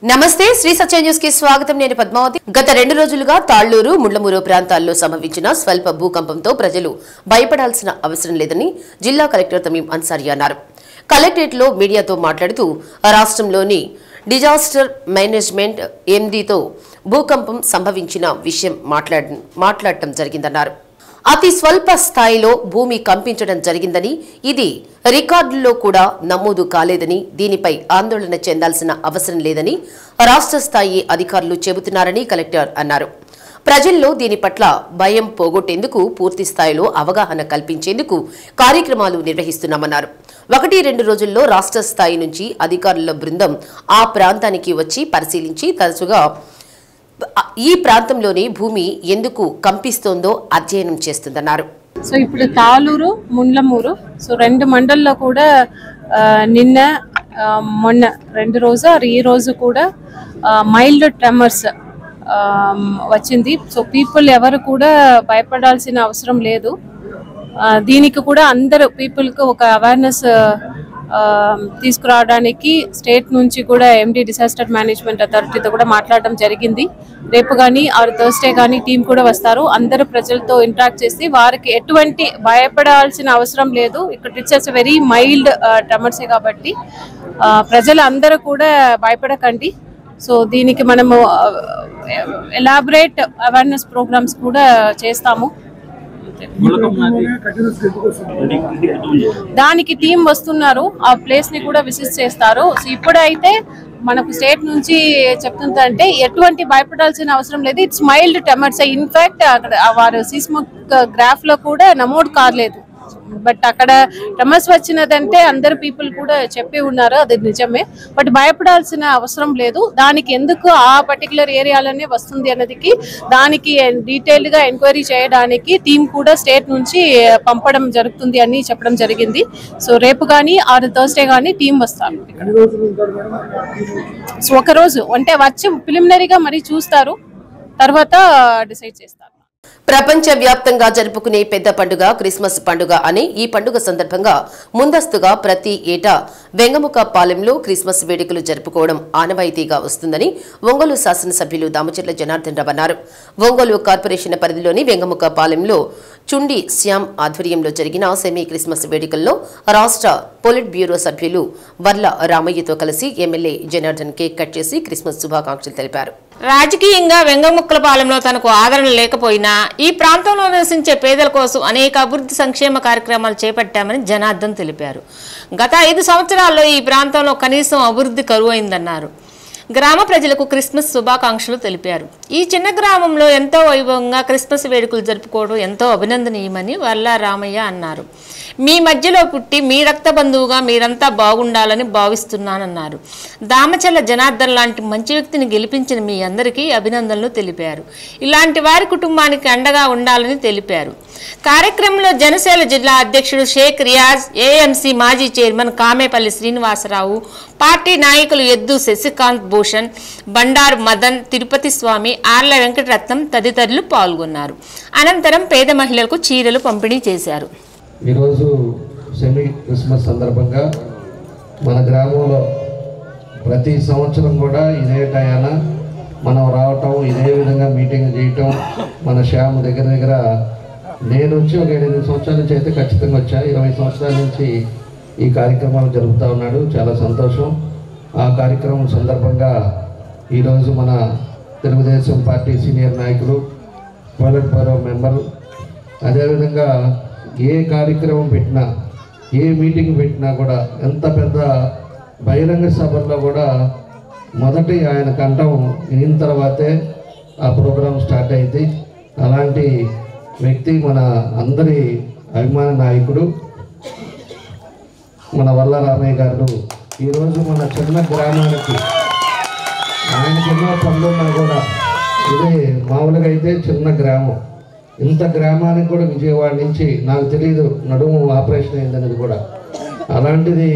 నమస్తే శ్రీ సత్య న్యూస్ కి స్వాగతం. నేను పద్మావతి. గత 2 రోజులుగా తాళ్లూరు ముళ్లమూరు ప్రాంతాల్లో సంభవించిన స్వల్ప భూకంపంతో ప్రజలు భయపడాల్సిన అవసరం లేదని జిల్లా కలెక్టర్ తమీం అన్సారీ అన్నారు. కలెక్టరేట్ లో మీడియాతో మాట్లాడుతూ రాష్ట్రంలోని డిజాస్టర్ మేనేజ్మెంట్ ఎండీతో భూకంపం సంభవించిన విషయం మాట్లాడటం జరిగిందన్నారు. అతి స్వల్ప స్థాయిలో భూమి కంపించడం జరిగిందని, ఇది రికార్డుల్లో కూడా నమోదు కాలేదని, దీనిపై ఆందోళన చెందాల్సిన అవసరం లేదని రాష్ట్ర స్థాయి అధికారులు చెబుతున్నారని కలెక్టర్ అన్నారు. ప్రజల్లో దీని పట్ల భయం పోగొట్టేందుకు పూర్తి స్థాయిలో అవగాహన కల్పించేందుకు కార్యక్రమాలు నిర్వహిస్తున్నామన్నారు. 1-2 రోజుల్లో రాష్ట్ర స్థాయి నుంచి అధికారుల బృందం ఆ ప్రాంతానికి వచ్చి పరిశీలించి తరచుగా ఈ ప్రాంతంలోని భూమి ఎందుకు కంపిస్తోందో అధ్యయనం చేస్తుందన్నారు. సో ఇప్పుడు తాళూరు ముండ్లమూరు సో 2 మండల్లో కూడా నిన్న మొన్న 2 రోజు ఈ రోజు కూడా మైల్డ్ ట్రెమర్స్ వచ్చింది. సో పీపుల్ ఎవరు కూడా భయపడాల్సిన అవసరం లేదు. దీనికి కూడా అందరు పీపుల్కి ఒక అవేర్నెస్ తీసుకురావడానికి స్టేట్ నుంచి కూడా ఎండి డిజాస్టర్ మేనేజ్మెంట్ అథారిటీతో కూడా మాట్లాడడం జరిగింది. రేపు కానీ ఆర్ థర్స్డే కానీ టీం కూడా వస్తారు. అందరు ప్రజలతో ఇంటరాక్ట్ చేసి వారికి ఎటువంటి భయపడాల్సిన అవసరం లేదు. ఇక్కడ ఇట్స్ వెరీ మైల్డ్ ట్రెమర్సే కాబట్టి ప్రజలు అందరూ కూడా భయపడకండి. సో దీనికి మనము ఎలాబరేట్ అవేర్నెస్ ప్రోగ్రామ్స్ కూడా చేస్తాము. దానికి టీం వస్తున్నారు, ఆ ప్లేస్ ని కూడా విజిట్ చేస్తారు. సో ఇప్పుడైతే మనకు స్టేట్ నుంచి చెప్తుందంటే ఎటువంటి భయపడాల్సిన అవసరం లేదు. It's mild tremors. ఇన్ఫాక్ట్ అక్కడ వారు సిస్మోగ్రాఫ్ లో కూడా నమోదు కాలేదు. బట్ అక్కడ ట్రెమర్స్ వచ్చినదంటే అందరు పీపుల్ కూడా చెప్పి ఉన్నారు, అది నిజమే. బట్ భయపడాల్సిన అవసరం లేదు. దానికి ఎందుకు ఆ పర్టికులర్ ఏరియాలోనే వస్తుంది అన్నదికి దానికి డీటెయిల్ గా ఎంక్వైరీ చేయడానికి టీం కూడా స్టేట్ నుంచి పంపడం జరుగుతుంది అని చెప్పడం జరిగింది. సో రేపు కానీ ఆర్ థర్స్డే కానీ టీం వస్తారు. సో ఒక రోజు అంటే వచ్చి ప్రిలిమినరీగా మరి చూస్తారు, తర్వాత డిసైడ్ చేస్తారు. ప్రపంచ వ్యాప్తంగా జరుపుకునే పెద్ద పండుగ క్రిస్మస్ పండుగ అని ఈ పండుగ సందర్భంగా ముందస్తుగా ప్రతి ఏటా వెంగముకపాలెంలో క్రిస్మస్ వేడుకలు జరుపుకోవడం ఆనవాయితీగా వస్తుందని ఒంగోలు శాసనసభ్యులు దామచర్ల జనార్దన్ రావు అన్నారు. ఒంగోలు కార్పొరేషన్ పరిధిలోని వెంగముకపాలెంలో చుండి శ్యామ్ ఆధ్వర్యంలో జరిగిన సెమీ క్రిస్మస్ వేడుకల్లో రాష్ట్ర పొలిట్ బ్యూరో సభ్యులు వర్ల రామయ్యతో కలిసి ఎమ్మెల్యే జనార్దన్ కేక్ కట్ చేసి క్రిస్మస్ శుభాకాంక్షలు తెలిపారు. రాజకీయంగా వెంగముక్కలపాలెంలో తనకు ఆదరణ లేకపోయినా ఈ ప్రాంతంలో నివసించే పేదల కోసం అనేక అభివృద్ధి సంక్షేమ కార్యక్రమాలు చేపట్టామని జనార్దన్ తెలిపారు. గత 5 సంవత్సరాల్లో ఈ ప్రాంతంలో కనీసం అభివృద్ధి కరువైందన్నారు. గ్రామ ప్రజలకు క్రిస్మస్ శుభాకాంక్షలు తెలిపారు. ఈ చిన్న గ్రామంలో ఎంతో వైభవంగా క్రిస్మస్ వేడుకలు జరుపుకోవడం ఎంతో అభినందనీయమని వర్ల రామయ్య అన్నారు. మీ మధ్యలో పుట్టి మీ రక్త బంధువుగా మీరంతా బాగుండాలని భావిస్తున్నానన్నారు. దామచర్ల జనార్దన్ లాంటి మంచి వ్యక్తిని గెలిపించిన మీ అందరికీ అభినందనలు తెలిపారు. ఇలాంటి వారి కుటుంబానికి అండగా ఉండాలని తెలిపారు. కార్యక్రమంలో జనసేన జిల్లా అధ్యక్షుడు షేక్ రియాజ్, ఏఎంసీ మాజీ చైర్మన్ కామేపల్లి శ్రీనివాసరావు, పార్టీ నాయకులు ఎద్దు శశికాంత్ భూషణ్, బండారు మదన్, తిరుపతి స్వామి, ఆర్ల వెంకటరత్నం తదితరులు పాల్గొన్నారు. అనంతరం పేద మహిళలకు చీరలు పంపిణీ చేశారు. ఈరోజు సెమీ క్రిస్మస్ సందర్భంగా మన గ్రామంలో ప్రతి సంవత్సరం కూడా ఇదే టయాన మనం రావటం, ఇదే విధంగా మీటింగ్ చేయటం, మన శ్యామ్ దగ్గర నేను వచ్చి ఒక 8 సంవత్సరాల నుంచి అయితే ఖచ్చితంగా వచ్చా. 20 సంవత్సరాల నుంచి ఈ కార్యక్రమాలు జరుపుతూ ఉన్నాడు. చాలా సంతోషం. ఆ కార్యక్రమం సందర్భంగా ఈరోజు మన తెలుగుదేశం పార్టీ సీనియర్ నాయకులు, పొలిట్ బ్యూరో మెంబరు, అదేవిధంగా ఏ కార్యక్రమం పెట్టినా, ఏ మీటింగ్ పెట్టినా కూడా, ఎంత పెద్ద బహిరంగ సభల్లో కూడా మొదటి ఆయన కంఠం వినిన తర్వాతే ఆ ప్రోగ్రాం స్టార్ట్ అయింది. అలాంటి వ్యక్తి మన అందరి అభిమాన నాయకుడు మన వర్ల రామయ్య గారు ఈరోజు మన చిన్న గ్రామానికి, ఆయనకి ఎన్నో పనులున్నా కూడా ఇదే మామూలుగా అయితే చిన్న గ్రామం, ఇంత గ్రామానికి కూడా విజయవాడ నుంచి నాకు తెలియదు నడుము ఆపరేషన్ అయిందనేది కూడా, అలాంటిది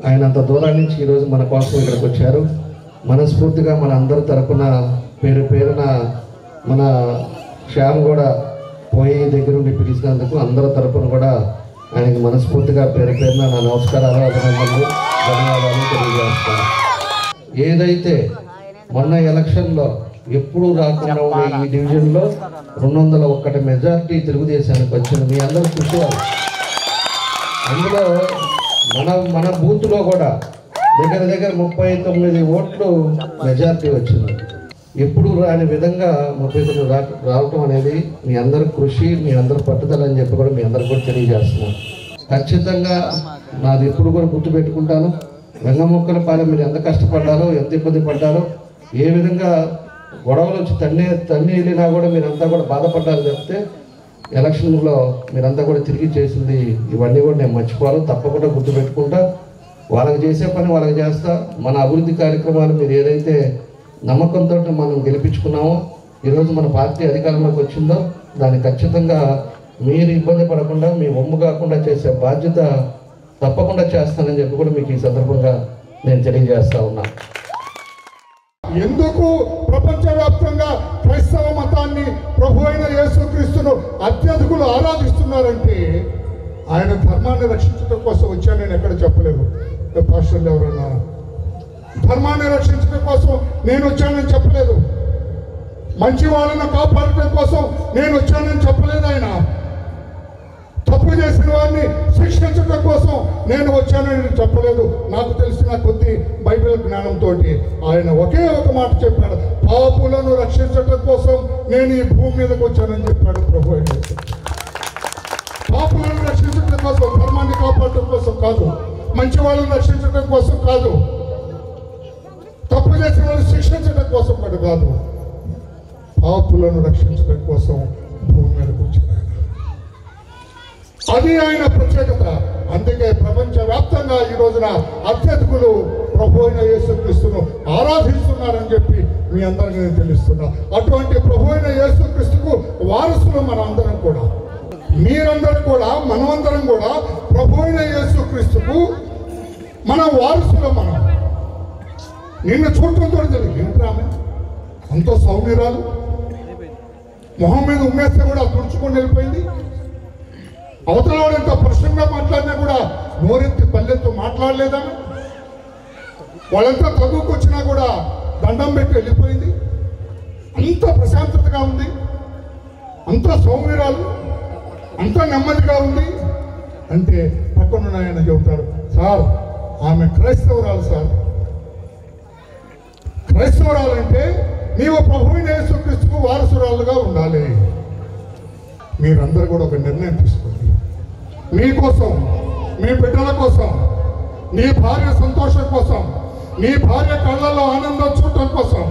ఆయన అంత దూరం నుంచి ఈరోజు మన కోసం ఇక్కడికి వచ్చారు. మనస్ఫూర్తిగా మన అందరి తరపున పేరున మన శ్యామ్ కూడా పోయి దగ్గరుండి పిలిచినందుకు అందరి తరపున కూడా ఆయనకి మనస్ఫూర్తిగా పేరున నా నమస్కారాలు, అభినందనలు, ధన్యవాదాలు తెలియజేస్తాను. ఏదైతే మొన్న ఎలక్షన్లో ఎప్పుడు రాకుండా ఉండే ఈ డివిజన్లో 201 మెజార్టీ తెలుగుదేశానికి వచ్చింది. మీ అందరూ చూసేవారు. అందులో మన బూత్లో కూడా దగ్గర 39 ఓట్లు మెజార్టీ వచ్చింది. ఎప్పుడు రాని విధంగా 39 రావటం అనేది మీ అందరి కృషి, మీ అందరి పట్టుదల అని చెప్పి కూడా మీ అందరికి కూడా తెలియజేస్తున్నాను. ఖచ్చితంగా నాది ఎప్పుడు కూడా గుర్తుపెట్టుకుంటాను. వెంగముక్కలపాలెం మీరు ఎంత కష్టపడ్డారో, ఎంత ఇబ్బంది పడ్డారో, ఏ విధంగా గొడవలు వచ్చి తన్ని వెళ్ళినా కూడా మీరంతా కూడా బాధపడ్డారు చెప్తే ఎలక్షన్లో మీరంతా కూడా తిరిగి చేసింది ఇవన్నీ కూడా నేను మర్చిపోను. తప్పకుండా గుర్తుపెట్టుకుంటా. వాళ్ళకి చేసే పని వాళ్ళకి చేస్తా. మన అభివృద్ధి కార్యక్రమాలు మీరు ఏదైతే నమ్మకంతో మనం గెలిపించుకున్నామో, ఈరోజు మన పార్టీ అధికారంలోకి వచ్చిందో దాన్ని ఖచ్చితంగా మీరు ఇబ్బంది పడకుండా, మీ ఒమ్ము కాకుండా చేసే బాధ్యత తప్పకుండా చేస్తానని చెప్పి కూడా మీకు ఈ సందర్భంగా నేను తెలియజేస్తా ఉన్నా. ఎందుకు ప్రపంచవ్యాప్తంగా క్రైస్తవ మతాన్ని, ప్రభు అయిన యేసుక్రీస్తును అత్యధికులు ఆరాధిస్తున్నారంటే ఆయన ధర్మాన్ని రక్షించడం కోసం వచ్చానని ఎక్కడ చెప్పలేదు. పాస్టర్లు ఎవరన్నా ధర్మాన్ని రక్షించడం కోసం నేను వచ్చానని చెప్పలేదు. మంచి వాళ్ళను కాపాడటం కోసం నేను వచ్చానని చెప్పలేదు. ఆయన తప్పు చేసిన వారిని శిక్షించడం కోసం నేను వచ్చానని చెప్పలేదు. నాకు తెలిసిన కొద్ది బైబిల్ జ్ఞానంతో ఆయన ఒకే ఒక మాట చెప్పాడు, పాపులను రక్షించడం కోసం నేను ఈ భూమి మీదకి వచ్చానని చెప్పాడు ప్రభు. పాపులను రక్షించడం కోసం, ధర్మాన్ని కాపాడటం కోసం కాదు, మంచి వాళ్ళని రక్షించడం కోసం కాదు, తప్పు చేసిన వాళ్ళని శిక్షించడం కోసం కూడా కాదు, పాపులను రక్షించడం కోసం భూమి మీదకి వచ్చాడు. అది ఆయన ప్రత్యేకత. అందుకే ప్రపంచవ్యాప్తంగా ఈ రోజున అత్యధికులు ప్రభు అయిన యేసుక్రీస్తును ఆరాధిస్తున్నారని చెప్పి మీ అందరికీ నేను తెలుస్తున్నా. అటువంటి ప్రభు అయిన యేసుక్రీస్తుకు వారసులు మనందరం కూడా, మీరందరూ కూడా, మనమందరం కూడా ప్రభు అయిన యేసుక్రీస్తుకు మనం వారసులు. మనం నిన్ను చూడటంతో తెలియదు ఆమె అంత సౌమ్యరాలు, మొహం మీద ఉమ్మేస్తే కూడా తుడుచుకొని వెళ్ళిపోయింది. అవతల వాడు ఎంత ప్రశ్నగా మాట్లాడినా కూడా నోరెత్తి పల్లెత్తు మాట్లాడలేదని, వాళ్ళంతా చదువుకొచ్చినా కూడా దండం పెట్టి వెళ్ళిపోయింది. అంత ప్రశాంతతగా ఉంది, అంత సౌమ్యరాలు, అంత నెమ్మదిగా ఉంది. అంటే పక్కన ఆయన చెబుతారు, సార్ ఆమె క్రైస్తవురాలు. సార్ క్రైస్తవురాలంటే నీవు ప్రభువైన యేసుక్రీస్తుకు వారసురాలుగా ఉండాలి. మీరందరూ కూడా ఒక నిర్ణయం తీసుకోండి. మీకోసం, మీ బిడ్డల కోసం, నీ భార్య సంతోషం కోసం, నీ భార్య కళ్ళలో ఆనందం చూడటం కోసం,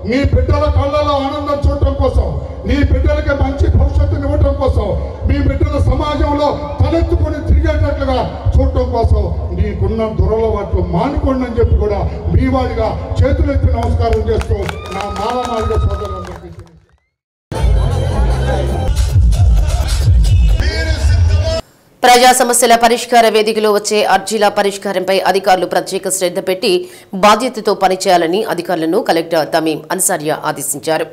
నీ బిడ్డల కళ్ళలో ఆనందం చూడటం కోసం, నీ బిడ్డలకి మంచి భవిష్యత్తుని ఇవ్వటం కోసం, మీ బిడ్డల సమాజంలో తలెత్తుకొని తిరిగేటట్లుగా చూడటం కోసం నీకున్న దురలవాట్లు మానుకోండి అని చెప్పి కూడా మీ వాడిగా చేతులెత్తి నమస్కారం చేస్తూ నా మాలమాదిగ సోదరులందరికీ ప్రజా సమస్యల పరిష్కార వేదికలో వచ్చే అర్జీల పరిష్కారంపై అధికారులు ప్రత్యేక శ్రద్ధ పెట్టి బాధ్యతతో పనిచేయాలని అధికారులను కలెక్టర్ తమీం అన్సారియా ఆదేశించారు.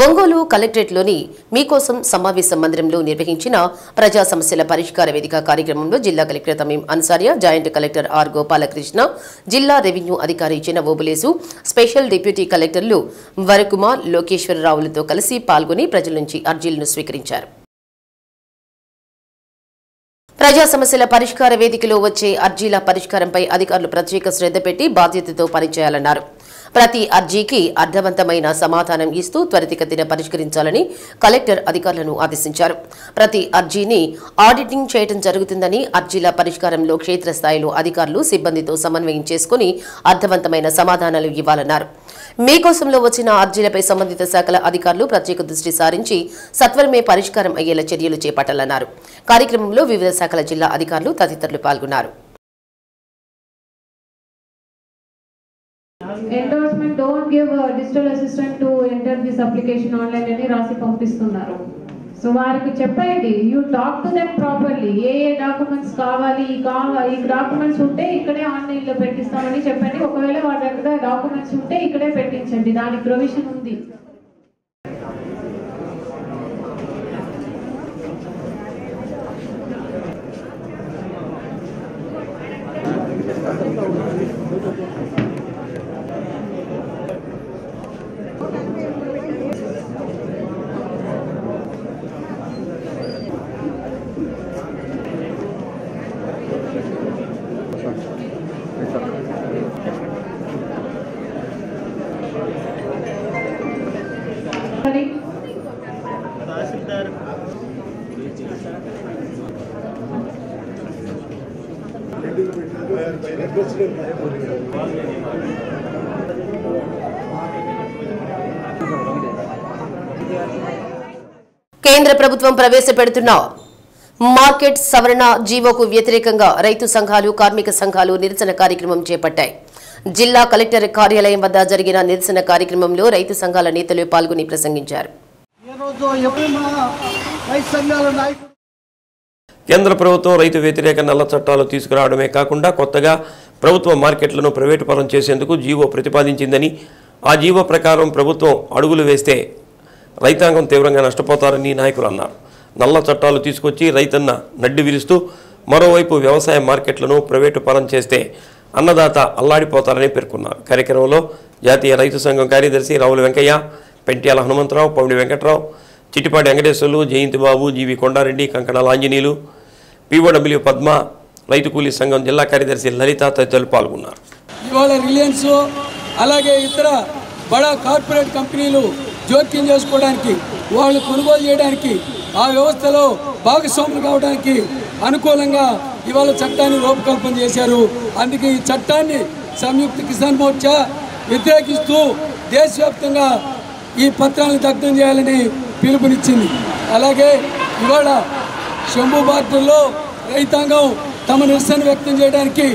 ఒంగోలు కలెక్టరేట్లోని మీకోసం సమావేశ మందిరంలో నిర్వహించిన ప్రజా సమస్యల పరిష్కార వేదిక కార్యక్రమంలో జిల్లా collector Tamim Ansariya, joint collector R Gopalakrishna, జిల్లా రెవెన్యూ అధికారి చిన్న ఓబులేసు, స్పెషల్ డిప్యూటీ కలెక్టర్లు వరకుమార్, లోకేశ్వరరావులతో కలిసి పాల్గొని ప్రజల నుంచి అర్జీలను స్వీకరించారు. ప్రజా సమస్యల పరిష్కార వేదికలో వచ్చే అర్జీల పరిష్కారంపై అధికారులు ప్రత్యేక శ్రద్ధ పెట్టి బాధ్యతతో పనిచేయాలన్నారు. ప్రతి అర్జీకి అర్థవంతమైన సమాధానం ఇస్తూ త్వరితగతిన పరిష్కరించాలని కలెక్టర్ అధికారులను ఆదేశించారు. ప్రతి అర్జీని ఆడిటింగ్ చేయడం జరుగుతుందని, అర్జీల పరిష్కారంలో క్షేత్రస్థాయిలో అధికారులు సిబ్బందితో సమన్వయం చేసుకుని అర్థవంతమైన సమాధానాలు ఇవ్వాలన్నారు. మీకోసంలో వచ్చిన అర్జీలపై సంబంధిత శాఖల అధికారులు ప్రత్యేక దృష్టి సారించి సత్వరమే పరిష్కారం అయ్యేలా చర్యలు చేపట్టాలన్నారు. కార్యక్రమంలో వివిధ శాఖల జిల్లా అధికారులు తదితరులు పాల్గొన్నారు. Endorsement don't give digital assistant to enter this application online అని రాసి పంపిస్తున్నారు. సో వారికి చెప్పండి, you talk to them properly. A documents కావాలి, ఈ డాక్యుమెంట్స్ ఉంటే ఇక్కడే ఆన్లైన్లో పెట్టిస్తామని చెప్పండి. ఒకవేళ వారి దగ్గర డాక్యుమెంట్స్ ఉంటే ఇక్కడే పెట్టించండి, దానికి ప్రొవిజన్ ఉంది. కేంద్ర ప్రభుత్వం ప్రవేశపెడుతున్న మార్కెట్ సవరణ జీవోకు వ్యతిరేకంగా రైతు సంఘాలు కార్మిక సంఘాలు నిరసన కార్యక్రమం చేపట్టాయి. జిల్లా కలెక్టర్ కార్యాలయం వద్ద జరిగిన నిరసన కార్యక్రమంలో రైతు సంఘాల నేతలు పాల్గొని ప్రసంగించారు. కేంద్ర ప్రభుత్వం రైతు వ్యతిరేక నల్ల చట్టాలు తీసుకురావడమే కాకుండా కొత్తగా ప్రభుత్వ మార్కెట్లను ప్రైవేటు పరం చేసేందుకు జీవో ప్రతిపాదించిందని, ఆ జీవో ప్రకారం ప్రభుత్వం అడుగులు వేస్తే రైతాంగం తీవ్రంగా నష్టపోతారని నాయకులు అన్నారు. నల్ల చట్టాలు తీసుకొచ్చి రైతన్న నడ్డి విరుస్తూ మరోవైపు వ్యవసాయ మార్కెట్లను ప్రైవేటు పరం చేస్తే అన్నదాత అల్లాడిపోతారని పేర్కొన్నారు. కార్యక్రమంలో జాతీయ రైతు సంఘం కార్యదర్శి రావుల వెంకయ్య, పెంట్యాల హనుమంతరావు, పౌడి వెంకట్రావు, చిట్టిపాటి వెంకటేశ్వర్లు, జయంతి బాబు, జీవి కొండారెడ్డి, కంకణాల ఆంజనేయులు, పిఓడబ్ల్యూ పద్మ, రైతు కూలీ సంఘం జిల్లా కార్యదర్శి లలిత తదితరులు పాల్గొన్నారు. ఇవాళ రిలయన్స్ అలాగే ఇతర బడా కార్పొరేట్ కంపెనీలు జోక్యం చేసుకోవడానికి, వాళ్ళు కొనుగోలు చేయడానికి, ఆ వ్యవస్థలో భాగస్వాములు కావడానికి అనుకూలంగా ఇవాళ చట్టాన్ని రూపకల్పన చేశారు. అందుకే ఈ చట్టాన్ని సంయుక్త కిసాన్ మోర్చా వ్యతిరేకిస్తూ దేశవ్యాప్తంగా ఈ పత్రాలను దగ్ధం చేయాలని పిలుపునిచ్చింది. అలాగే ఇవాళ శంభు బార్డర్లో రైతాంగం తమ నిరసన వ్యక్తం చేయడానికి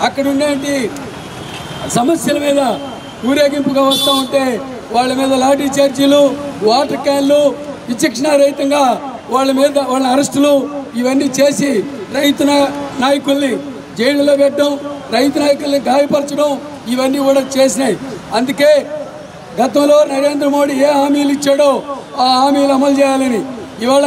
అక్కడ ఉండేటి సమస్యల మీద ఊరేగింపుగా వస్తూ ఉంటే వాళ్ళ మీద లాఠీ చార్జీలు, వాటర్ క్యాన్లు, విచక్షణారహితంగా వాళ్ళ అరెస్టులు ఇవన్నీ చేసి రైతు నాయకుల్ని జైళ్ళలో పెట్టడం, రైతు నాయకుల్ని గాయపరచడం ఇవన్నీ కూడా చేసినాయి. అందుకే గతంలో నరేంద్ర మోడీ ఏ హామీలు ఇచ్చాడో ఆ హామీలు అమలు చేయాలని, ఇవాళ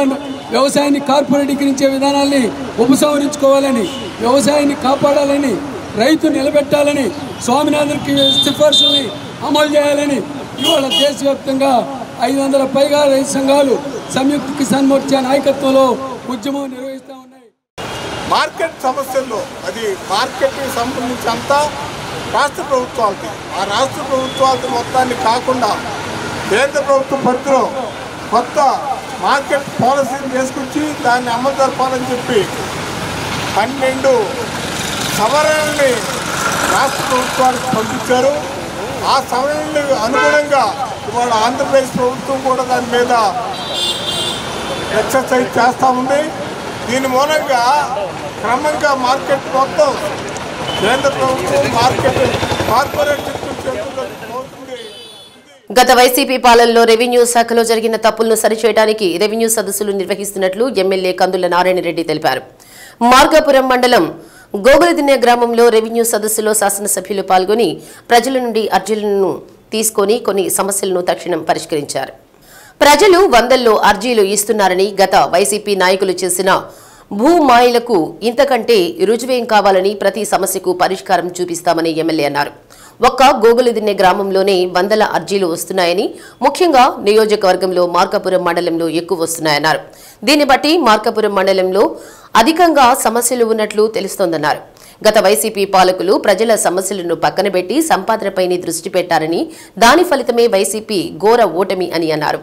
వ్యవసాయాన్ని కార్పొరేటీకరించే విధానాల్ని ఉపసంహరించుకోవాలని, వ్యవసాయాన్ని కాపాడాలని, రైతు నిలబెట్టాలని, స్వామినాథన్కి సిఫార్సుల్ని అమలు చేయాలని ఇవాళ దేశవ్యాప్తంగా 500 పైగా రైతు సంఘాలు సంయుక్త కిసాన్ మోర్చా నాయకత్వంలో ఉద్యమం నిర్వహిస్తూ ఉన్నాయి. మార్కెట్ సమస్యల్లో అది మార్కెట్కి సంబంధించి అంతా రాష్ట్ర ప్రభుత్వాలకి, ఆ రాష్ట్ర ప్రభుత్వాలకి మొత్తాన్ని కాకుండా కేంద్ర ప్రభుత్వ పరిధిలో కొత్త మార్కెట్ పాలసీని తీసుకొచ్చి దాన్ని అమలు జరపాలని చెప్పి 12 సవరణల్ని రాష్ట్ర ప్రభుత్వానికి పంపించారు. ఆ సవరణలకు అనుగుణంగా ఇవాళ ఆంధ్రప్రదేశ్ ప్రభుత్వం కూడా దాని మీద ఎక్సర్సైజ్ చేస్తూ ఉంది. దీని మూలంగా క్రమంగా మార్కెట్ మొత్తం కేంద్ర ప్రభుత్వం మార్కెట్ కార్పొరేట్ అవుతుంది. గత వైసీపీ పాలనలో రెవెన్యూ శాఖలో జరిగిన తప్పులను సరిచేయడానికి రెవెన్యూ సదస్సులు నిర్వహిస్తున్నట్లు ఎమ్మెల్యే కందుల నారాయణరెడ్డి తెలిపారు. మార్గాపురం మండలం గోగులదిన్నె గ్రామంలో రెవెన్యూ సదస్సులో శాసనసభ్యులు పాల్గొని ప్రజల నుండి అర్జీలను తీసుకొని కొన్ని సమస్యలను తక్షణం పరిష్కరించారు. ప్రజలు వందల్లో అర్జీలు ఇస్తున్నారని, గత వైసీపీ నాయకులు చేసిన భూమాయిలకు ఇంతకంటే రుజువేం కావాలని, ప్రతి సమస్యకు పరిష్కారం చూపిస్తామని ఎమ్మెల్యే అన్నారు. ఒక్క గోగులదిన్నె గ్రామంలోనే వందల అర్జీలు వస్తున్నాయని, ముఖ్యంగా నియోజకవర్గంలో మార్కాపురం మండలంలో ఎక్కువ వస్తున్నాయన్నారు. దీన్ని బట్టి మార్కాపురం మండలంలో అధికంగా సమస్యలు ఉన్నట్లు తెలుస్తోందన్నారు. గత వైసీపీ పాలకులు ప్రజల సమస్యలను పక్కనబెట్టి సంపాదనపైనే దృష్టి పెట్టారని, దాని ఫలితమే వైసీపీ ఘోర ఓటమి అని అన్నారు.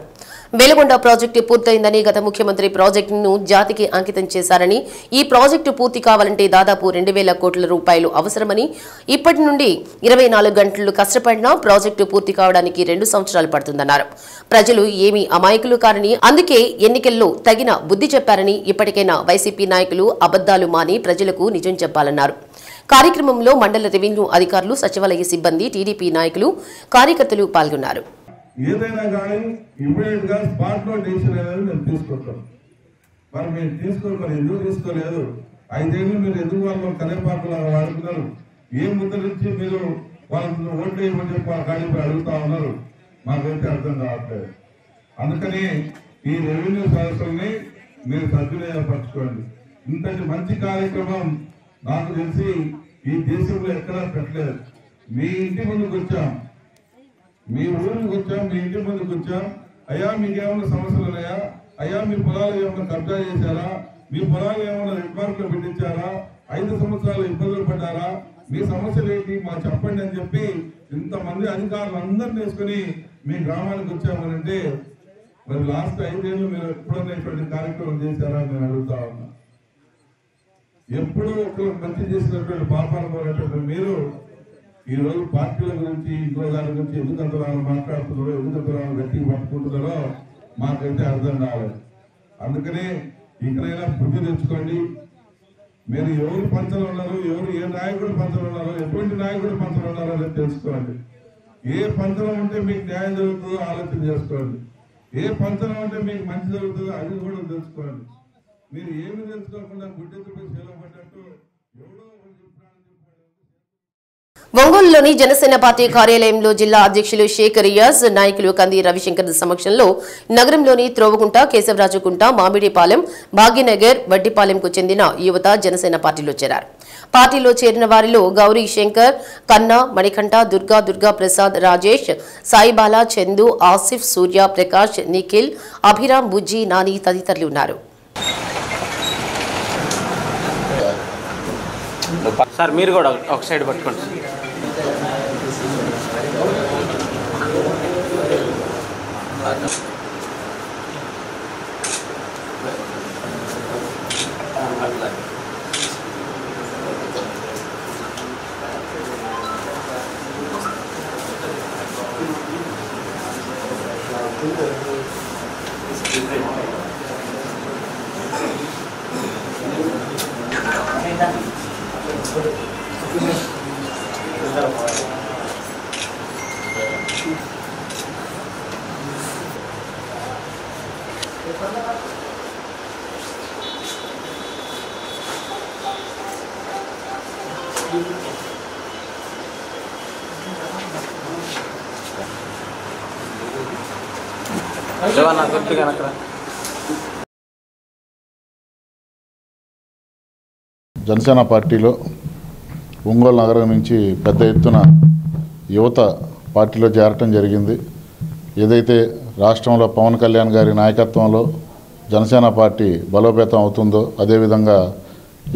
వెలుగొండ ప్రాజెక్టు పూర్తయిందని, గత ముఖ్యమంత్రి ప్రాజెక్టును జాతికి అంకితం చేశారని, ఈ ప్రాజెక్టు పూర్తి కావాలంటే దాదాపు 2000 కోట్ల రూపాయలు అవసరమని, ఇప్పటి నుండి 24 గంటలు కష్టపడినా ప్రాజెక్టు పూర్తి కావడానికి 2 సంవత్సరాలు పడుతుందన్నారు. ప్రజలు ఏమీ అమాయకులు కారని, అందుకే ఎన్నికల్లో తగిన బుద్ధి చెప్పారని, ఇప్పటికైనా వైసీపీ నాయకులు అబద్దాలు మాని ప్రజలకు నిజం చెప్పాలన్నారు. కార్యక్రమంలో మండల రెవెన్యూ అధికారులు, సచివాలయ సిబ్బంది, టీడీపీ నాయకులు, కార్యకర్తలు పాల్గొన్నారు. ఏదైనా కానీ ఇమీడియట్ గా స్పాట్ లో డెసిషన్ అనేది మేము తీసుకుంటాం. మరి మీరు మరి ఎందుకు తీసుకోలేదు? 5 ఏళ్ళు మీరు ఎందుకు వాళ్ళు కరేపాకులా వాడుతున్నారు? ఏ ముద్ర నుంచి మీరు వాళ్ళకి ఓట్లు వేయమని చెప్పి ఆ గాడిపై అడుగుతా ఉన్నారు? మాకైతే అర్థం కావట్లేదు. అందుకని ఈ రెవెన్యూ సదస్సుల్ని మీరు సద్వినియోగపరచుకోండి. ఇంతటి మంచి కార్యక్రమం నాకు తెలిసి ఈ దేశంలో ఎక్కడా పెట్టలేదు. మీ ఇంటి ముందుకు వచ్చాం, మీ ఊరికి వచ్చాం, మీ ఇంటి ముందుకు వచ్చాం. అయ్యా మీకేమైనా సమస్యలు ఉన్నాయా? అయ్యా మీ పొలాలు ఏమైనా కబ్జా చేశారా? మీ పొలాలు ఏమైనా రెడ్ మార్క్ లో పెట్టించారా? 5 సంవత్సరాలు ఇబ్బందులు పడ్డారా? మీ సమస్యలు ఏంటి మాకు చెప్పండి అని చెప్పి ఇంతమంది అధికారులు అందరినీ వేసుకుని మీ గ్రామానికి వచ్చామనంటే మరి లాస్ట్ 5 ఏళ్ళు మీరు ఎప్పుడన్నా ఇటువంటి కార్యక్రమం చేశారా నేను అడుగుతా ఉన్నా. ఎప్పుడూ ఒకరు మంచి చేసినటువంటి పాపాలు పోయినటువంటి మీరు ఈరోజు పార్టీల గురించి ఇంకో దాని గురించి ఎందుకంత మాట్లాడుతున్నారో ఎందుకంత గట్టిగా పట్టుకుంటున్నారో మాకైతే అర్థం కాలేదు. అందుకనే ఇక్కడైనా బుద్ధి తెచ్చుకోండి. మీరు ఎవరు పంచలు ఉన్నారు, ఎవరు ఏ నాయకుడు పంచలు ఉన్నారో, ఎటువంటి నాయకుడు పంచలు ఉన్నారో అనేది తెలుసుకోండి. ఏ పంచలం ఉంటే మీకు న్యాయం జరుగుతుందో ఆలోచన చేసుకోండి. ఏ పంచలం ఉంటే మీకు మంచి జరుగుతుందో అది కూడా తెలుసుకోండి. మీరు ఏమి తెలుసుకోకుండా గుడ్డెత్తుపై సెలవు పడ్డట్టు ఎవడో ఒంగోలులోని జనసేన పార్టీ కార్యాలయంలో జిల్లా అధ్యక్షులు షేక్ రియాజ్, నాయకులు కంది రవిశంకర్ సమక్షంలో నగరంలోని త్రోవగుంట, కేశవరాజుకుంట, మామిడిపాలెం, భాగ్యనగర్, వడ్డిపాలెంకు చెందిన యువత జనసేన పార్టీలో చేరారు. పార్టీలో చేరిన వారిలో గౌరీ శంకర్, కన్నా, మణికంఠ, దుర్గా ప్రసాద్, రాజేష్, సాయిబాలా, చందు, ఆసిఫ్, సూర్య, ప్రకాష్, నిఖిల్, అభిరామ్, బుజ్జి, నాని తదితరులు ఉన్నారు. సార్ మీరు కూడా ఒక సైడ్ పట్టుకోండి. జనసేన పార్టీలో ఒంగోలు నగరం నుంచి పెద్ద ఎత్తున యువత పార్టీలో చేరటం జరిగింది. ఏదైతే రాష్ట్రంలో పవన్ కళ్యాణ్ గారి నాయకత్వంలో జనసేన పార్టీ బలోపేతం అవుతుందో అదేవిధంగా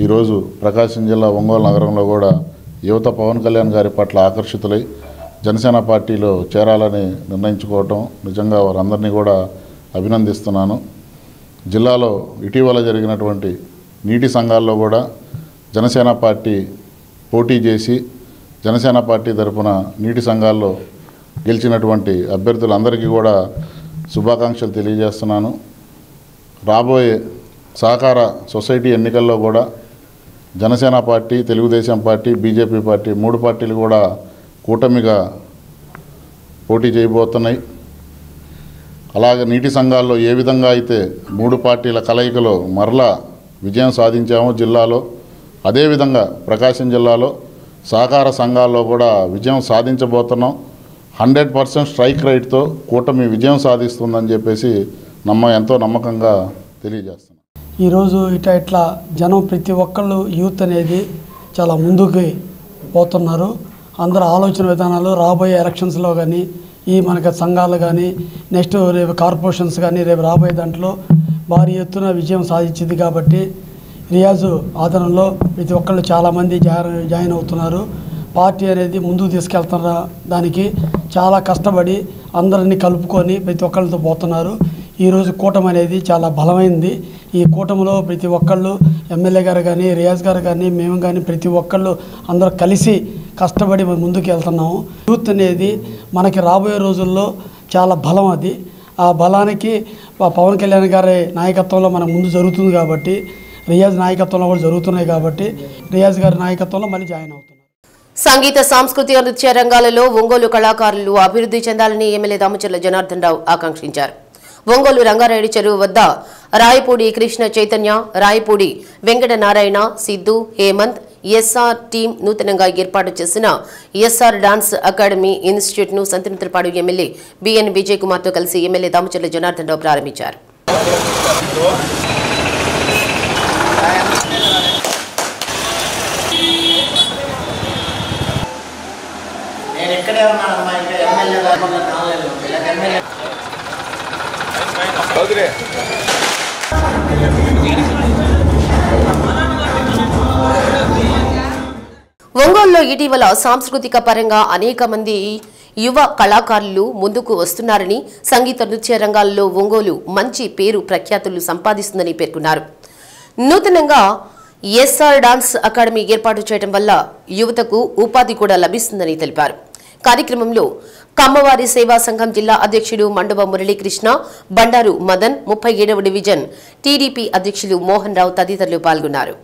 ఈరోజు ప్రకాశం జిల్లా ఒంగోలు నగరంలో కూడా యువత పవన్ కళ్యాణ్ గారి పట్ల ఆకర్షితులై జనసేన పార్టీలో చేరాలని నిర్ణయించుకోవటం నిజంగా వారందరినీ కూడా అభినందిస్తున్నాను. జిల్లాలో ఇటీవల జరిగినటువంటి నీటి సంఘాల్లో కూడా జనసేన పార్టీ పోటీ చేసి జనసేన పార్టీ తరఫున నీటి సంఘాల్లో గెలిచినటువంటి అభ్యర్థులందరికీ కూడా శుభాకాంక్షలు తెలియజేస్తున్నాను. రాబోయే సహకార సొసైటీ ఎన్నికల్లో కూడా Janasena party, Telugu Desam party, BJP party 3 పార్టీలు కూడా కూటమిగా పోటీ చేయబోతున్నాయి. అలాగే నీటి సంఘాల్లో ఏ విధంగా అయితే 3 పార్టీల కలయికలో మరలా విజయం సాధించామో జిల్లాలో, అదేవిధంగా ప్రకాశం జిల్లాలో సహకార సంఘాల్లో కూడా విజయం సాధించబోతున్నాం. 100% స్ట్రైక్ రేట్తో కూటమి విజయం సాధిస్తుందని చెప్పేసి ఎంతో నమ్మకంగా తెలియజేస్తున్నాం. ఈరోజు ఇట్లా జనం ప్రతి ఒక్కళ్ళు యూత్ అనేది చాలా ముందుకు పోతున్నారు. అందరూ ఆలోచన విధానాలు రాబోయే ఎలక్షన్స్లో కానీ మనకి సంఘాలు కానీ నెక్స్ట్ రేపు కార్పొరేషన్స్ కానీ రేపు రాబోయే దాంట్లో భారీ ఎత్తున విజయం సాధించింది. కాబట్టి రియాజు ఆధ్వర్యంలో ప్రతి ఒక్కళ్ళు చాలామంది జాయిన్ అవుతున్నారు. పార్టీ అనేది ముందుకు తీసుకెళ్తున్న దానికి చాలా కష్టపడి అందరినీ కలుపుకొని ప్రతి ఒక్కళ్ళతో పోతున్నారు. ఈరోజు కూటమి అనేది చాలా బలమైంది. ఈ కూటమిలో ప్రతి ఒక్కళ్ళు ఎమ్మెల్యే గారు కానీ రియాజ్ గారు కానీ మేము కానీ ప్రతి ఒక్కళ్ళు అందరూ కలిసి కష్టపడి ముందుకు వెళ్తున్నాము. యూత్ అనేది మనకి రాబోయే రోజుల్లో చాలా బలం. అది ఆ బలానికి పవన్ కళ్యాణ్ గారి నాయకత్వంలో మన ముందు జరుగుతుంది కాబట్టి రియాజ్ నాయకత్వంలో కూడా జరుగుతున్నాయి కాబట్టి రియాజ్ గారి నాయకత్వంలో మళ్ళీ జాయిన్ అవుతున్నారు. సంగీత, సాంస్కృతిక, నృత్య రంగాలలో ఒంగోలు కళాకారులు అభివృద్ధి చెందాలని ఎమ్మెల్యే దామచర్ల జనార్దన్ రావు ఆకాంక్షించారు. ఒంగోలు రంగారెడ్డి చెరువు వద్ద రాయపూడి కృష్ణ చైతన్య, రాయపూడి వెంకట నారాయణ, సిద్ధు, హేమంత్, ఎస్ఆర్ టీం నూతనంగా ఏర్పాటు చేసిన ఎస్ఆర్ డాన్స్ అకాడమీ ఇన్స్టిట్యూట్ ను సంతనూతలపాడు ఎమ్మెల్యే బిఎన్ విజయ్ కుమార్ తో కలిసి ఎమ్మెల్యే దామచర్ల జనార్దన్ రావు ప్రారంభించారు. ఒంగోలులో ఇటీవల సాంస్కృతిక పరంగా అనేక మంది యువ కళాకారులు ముందుకు వస్తున్నారని, సంగీత నృత్య రంగాల్లో ఒంగోలు మంచి పేరు ప్రఖ్యాతులు సంపాదిస్తుందని పేర్కొన్నారు. నూతనంగా ఎస్ఆర్ డాన్స్ అకాడమీ ఏర్పాటు చేయడం వల్ల యువతకు ఉపాధి కూడా లభిస్తుందని తెలిపారు. కార్యక్రమంలో కమ్మవారి సేవా సంఘం జిల్లా అధ్యక్షుడు మండవ మురళీకృష్ణ, బండారు మదన్, 37వ డివిజన్ టీడీపీ అధ్యక్షులు మోహన్ రావు తదితరులు పాల్గొన్నారు.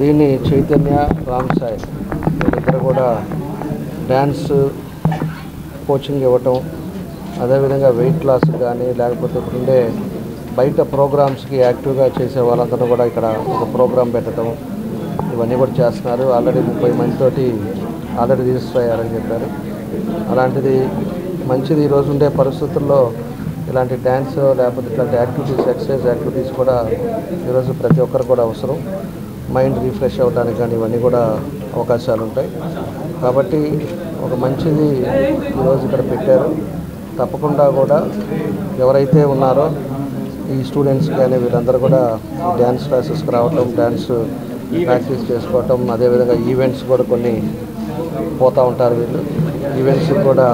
దీన్ని చైతన్య, రామ్ సాయి వీళ్ళిద్దరు కూడా డ్యాన్స్ కోచింగ్ ఇవ్వటం, అదేవిధంగా వెయిట్ లాస్ కానీ లేకపోతే ఇప్పుడుండే బయట ప్రోగ్రామ్స్కి యాక్టివ్గా చేసే వాళ్ళందరూ కూడా ఇక్కడ ఒక ప్రోగ్రాం పెట్టడం ఇవన్నీ కూడా చేస్తున్నారు. ఆల్రెడీ 30 మందితోటి ఆల్రెడీ రిజిస్టర్ అయ్యారని చెప్పారు. అలాంటిది మంచిది. ఈరోజు ఉండే పరిస్థితుల్లో ఇలాంటి డ్యాన్స్ లేకపోతే ఇట్లాంటి యాక్టివిటీస్, ఎక్సర్సైజ్ యాక్టివిటీస్ కూడా ఈరోజు ప్రతి ఒక్కరు కూడా అవసరం. మైండ్ రిఫ్రెష్ అవ్వడానికి కానీ ఇవన్నీ కూడా అవకాశాలు ఉంటాయి. కాబట్టి ఒక మంచిది ఈరోజు ఇక్కడ పెట్టారు. తప్పకుండా కూడా ఎవరైతే ఉన్నారో ఈ స్టూడెంట్స్ కానీ వీళ్ళందరూ కూడా డ్యాన్స్ క్లాసెస్కి రావటం, డ్యాన్స్ ప్రాక్టీస్ చేసుకోవటం, అదేవిధంగా ఈవెంట్స్ కూడా కొన్ని పోతూ ఉంటారు. వీళ్ళు ఈవెంట్స్కి కూడా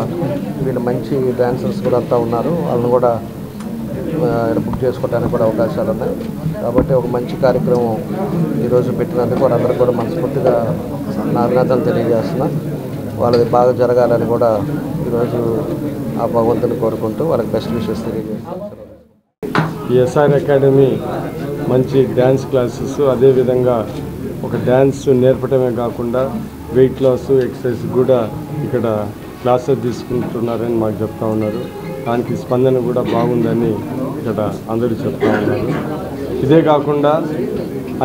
వీళ్ళు మంచి డ్యాన్సర్స్ కూడా అంతా ఉన్నారు. వాళ్ళని కూడా బుక్ చేసుకోవడానికి కూడా అవకాశాలు ఉన్నాయి. కాబట్టి ఒక మంచి కార్యక్రమం ఈరోజు పెట్టినందుకు వాళ్ళందరూ కూడా మనస్ఫూర్తిగా నా అభినందనలు తెలియజేస్తున్నా. వాళ్ళది బాగా జరగాలని కూడా ఈరోజు ఆ భగవంతుని కోరుకుంటూ వాళ్ళకి బెస్ట్ విషెస్ తెలియజేస్తాను. ఎస్ఆర్ అకాడమీ మంచి డ్యాన్స్ క్లాసెస్, అదేవిధంగా ఒక డ్యాన్స్ నేర్పడమే కాకుండా వెయిట్ లాస్, ఎక్సర్సైజ్ కూడా ఇక్కడ క్లాసెస్ తీసుకుంటున్నారని మాకు చెప్తా ఉన్నారు. దానికి స్పందన కూడా బాగుందని ఇక్కడ అందరూ చెప్తా ఉన్నారు. ఇదే కాకుండా